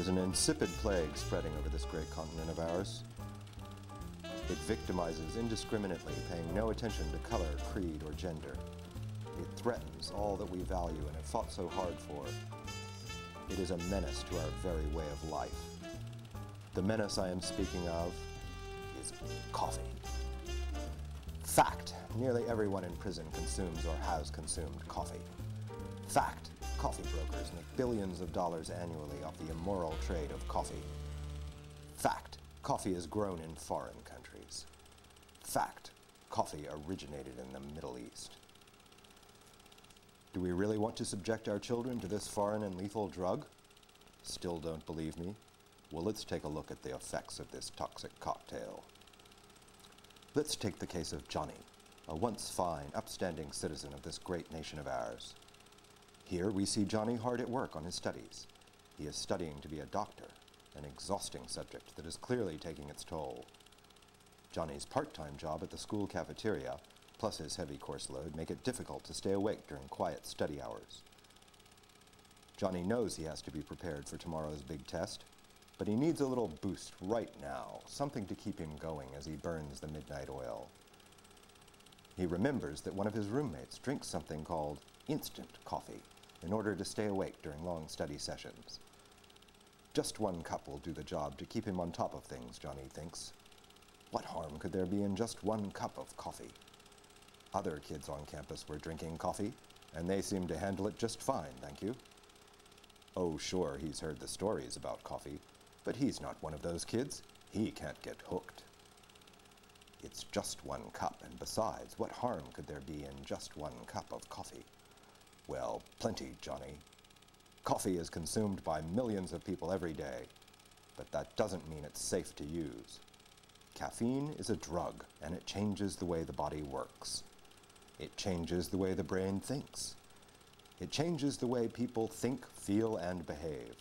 There's an insipid plague spreading over this great continent of ours. It victimizes indiscriminately, paying no attention to color, creed, or gender. It threatens all that we value and have fought so hard for. It is a menace to our very way of life. The menace I am speaking of is coffee. Fact: nearly everyone in prison consumes or has consumed coffee. Fact: coffee brokers make billions of dollars annually off the immoral trade of coffee. Fact: coffee is grown in foreign countries. Fact: coffee originated in the Middle East. Do we really want to subject our children to this foreign and lethal drug? Still don't believe me? Well, let's take a look at the effects of this toxic cocktail. Let's take the case of Johnny, a once fine, upstanding citizen of this great nation of ours. Here we see Johnny hard at work on his studies. He is studying to be a doctor, an exhausting subject that is clearly taking its toll. Johnny's part-time job at the school cafeteria, plus his heavy course load, make it difficult to stay awake during quiet study hours. Johnny knows he has to be prepared for tomorrow's big test, but he needs a little boost right now, something to keep him going as he burns the midnight oil. He remembers that one of his roommates drinks something called instant coffee in order to stay awake during long study sessions. Just one cup will do the job to keep him on top of things, Johnny thinks. What harm could there be in just one cup of coffee? Other kids on campus were drinking coffee, and they seemed to handle it just fine, thank you. Oh, sure, he's heard the stories about coffee, but he's not one of those kids. He can't get hooked. It's just one cup, and besides, what harm could there be in just one cup of coffee? Well, plenty, Johnny. Coffee is consumed by millions of people every day, but that doesn't mean it's safe to use. Caffeine is a drug, and it changes the way the body works. It changes the way the brain thinks. It changes the way people think, feel, and behave.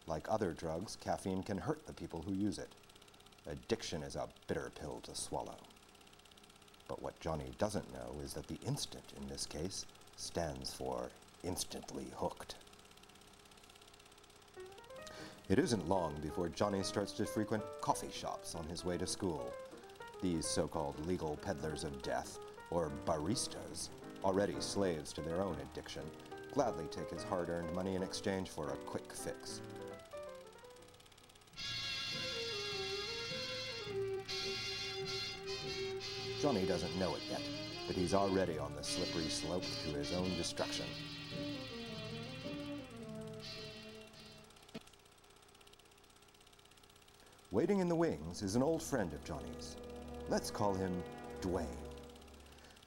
Like other drugs, caffeine can hurt the people who use it. Addiction is a bitter pill to swallow. But what Johnny doesn't know is that the instant in this case stands for instantly hooked. It isn't long before Johnny starts to frequent coffee shops on his way to school. These so-called legal peddlers of death, or baristas, already slaves to their own addiction, gladly take his hard-earned money in exchange for a quick fix. Johnny doesn't know it yet, but he's already on the slippery slope to his own destruction. Waiting in the wings is an old friend of Johnny's. Let's call him Dwayne.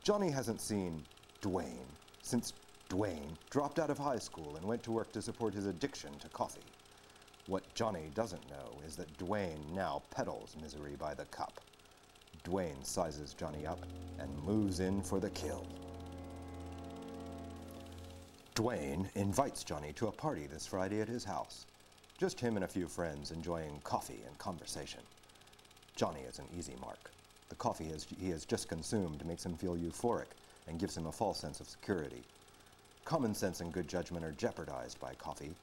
Johnny hasn't seen Dwayne since Dwayne dropped out of high school and went to work to support his addiction to coffee. What Johnny doesn't know is that Dwayne now peddles misery by the cup. Dwayne sizes Johnny up and moves in for the kill. Dwayne invites Johnny to a party this Friday at his house. Just him and a few friends enjoying coffee and conversation. Johnny is an easy mark. The coffee he has just consumed makes him feel euphoric and gives him a false sense of security. Common sense and good judgment are jeopardized by coffee,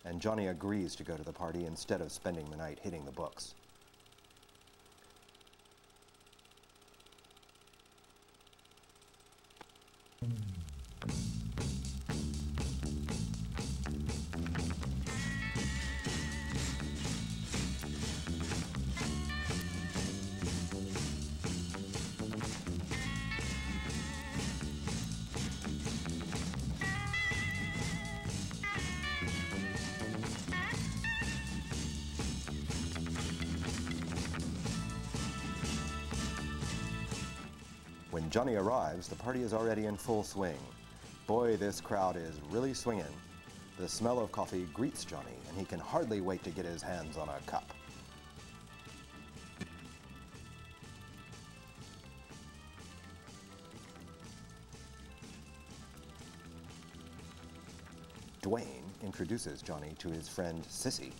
and Johnny agrees to go to the party instead of spending the night hitting the books. When Johnny arrives, the party is already in full swing. Boy, this crowd is really swinging. The smell of coffee greets Johnny, and he can hardly wait to get his hands on a cup. Dwayne introduces Johnny to his friend Sissy.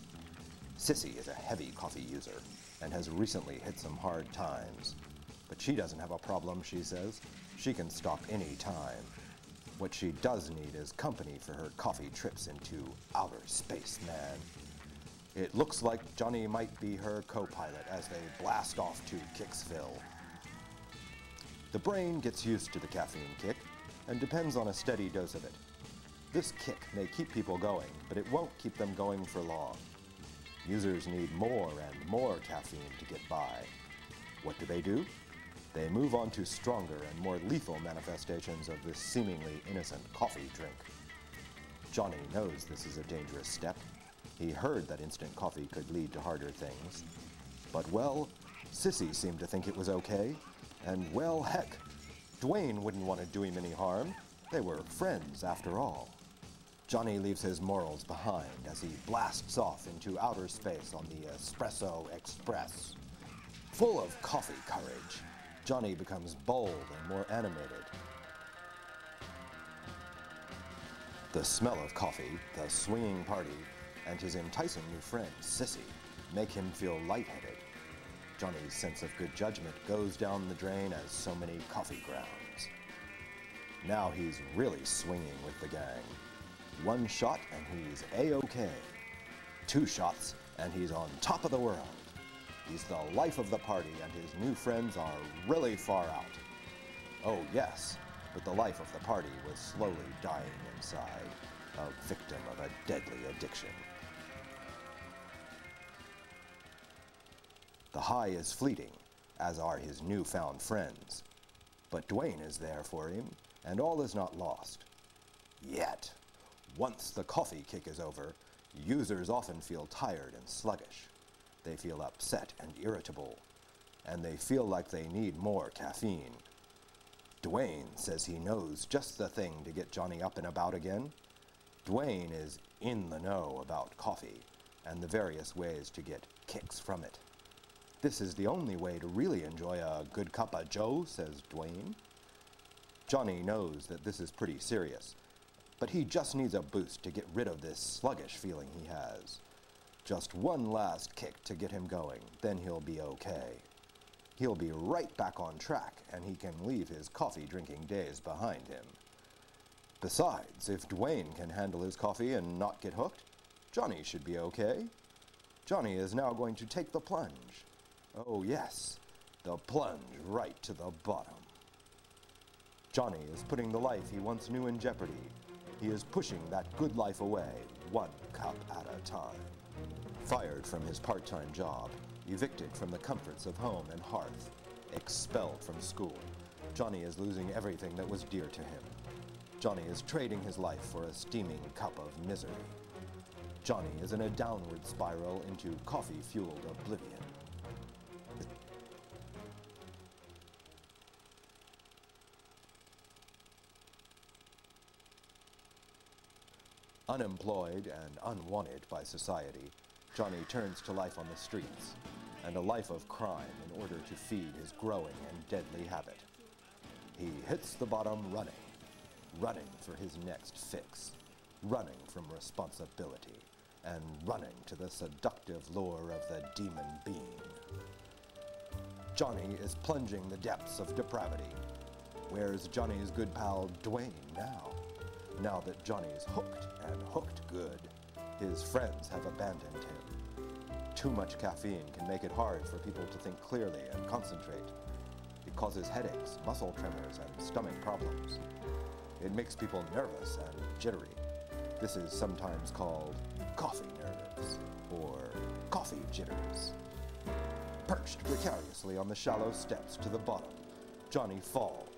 Sissy is a heavy coffee user and has recently hit some hard times. But she doesn't have a problem, she says. She can stop any time. What she does need is company for her coffee trips into outer space, man. It looks like Johnny might be her co-pilot as they blast off to Kicksville. The brain gets used to the caffeine kick and depends on a steady dose of it. This kick may keep people going, but it won't keep them going for long. Users need more and more caffeine to get by. What do? They move on to stronger and more lethal manifestations of this seemingly innocent coffee drink. Johnny knows this is a dangerous step. He heard that instant coffee could lead to harder things. But, well, Sissy seemed to think it was okay. And, well, heck, Dwayne wouldn't want to do him any harm. They were friends, after all. Johnny leaves his morals behind as he blasts off into outer space on the Espresso Express. Full of coffee courage, Johnny becomes bold and more animated. The smell of coffee, the swinging party, and his enticing new friend, Sissy, make him feel lightheaded. Johnny's sense of good judgment goes down the drain as so many coffee grounds. Now he's really swinging with the gang. 1 shot and he's A-OK. 2 shots and he's on top of the world. He's the life of the party and his new friends are really far out. Oh yes, but the life of the party was slowly dying inside, a victim of a deadly addiction. The high is fleeting, as are his newfound friends. But Dwayne is there for him, and all is not lost. Yet, once the coffee kick is over, users often feel tired and sluggish. They feel upset and irritable, and they feel like they need more caffeine. Dwayne says he knows just the thing to get Johnny up and about again. Dwayne is in the know about coffee and the various ways to get kicks from it. This is the only way to really enjoy a good cup of joe, says Dwayne. Johnny knows that this is pretty serious, but he just needs a boost to get rid of this sluggish feeling he has. Just one last kick to get him going, then he'll be okay. He'll be right back on track, and he can leave his coffee-drinking days behind him. Besides, if Dwayne can handle his coffee and not get hooked, Johnny should be okay. Johnny is now going to take the plunge. Oh yes, the plunge right to the bottom. Johnny is putting the life he once knew in jeopardy. He is pushing that good life away, 1 cup at a time. Fired from his part-time job, evicted from the comforts of home and hearth, expelled from school, Johnny is losing everything that was dear to him. Johnny is trading his life for a steaming cup of misery. Johnny is in a downward spiral into coffee-fueled oblivion. Unemployed and unwanted by society, Johnny turns to life on the streets, and a life of crime in order to feed his growing and deadly habit. He hits the bottom running for his next fix, running from responsibility, and running to the seductive lure of the demon bean. Johnny is plunging the depths of depravity. Where's Johnny's good pal Dwayne now? Now that Johnny is hooked, and hooked good, his friends have abandoned him. Too much caffeine can make it hard for people to think clearly and concentrate. It causes headaches, muscle tremors, and stomach problems. It makes people nervous and jittery. This is sometimes called coffee nerves, or coffee jitters. Perched precariously on the shallow steps to the bottom, Johnny falls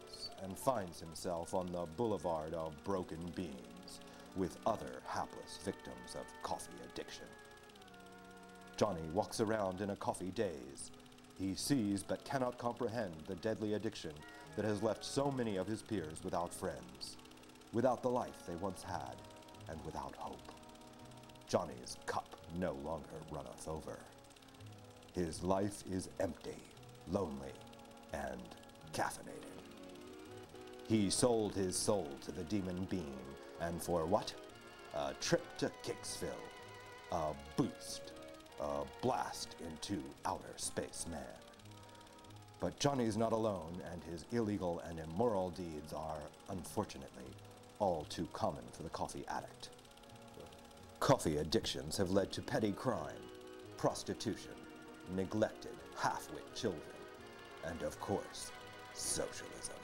and finds himself on the boulevard of broken beans with other hapless victims of coffee addiction. Johnny walks around in a coffee daze. He sees but cannot comprehend the deadly addiction that has left so many of his peers without friends, without the life they once had, and without hope. Johnny's cup no longer runneth over. His life is empty, lonely, and caffeinated. He sold his soul to the demon bean, and for what? A trip to Kicksville, a boost, a blast into outer space, man. But Johnny's not alone, and his illegal and immoral deeds are, unfortunately, all too common for the coffee addict. Coffee addictions have led to petty crime, prostitution, neglected half-wit children, and of course, socialism.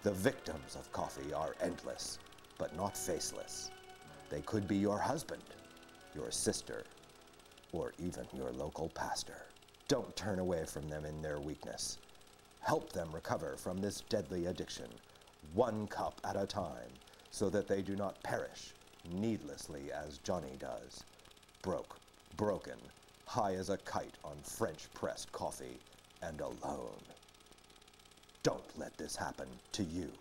The victims of coffee are endless, but not faceless. They could be your husband, your sister, or even your local pastor. Don't turn away from them in their weakness. Help them recover from this deadly addiction, one cup at a time, so that they do not perish needlessly as Johnny does, broken, high as a kite on French-pressed coffee, and alone. Don't let this happen to you.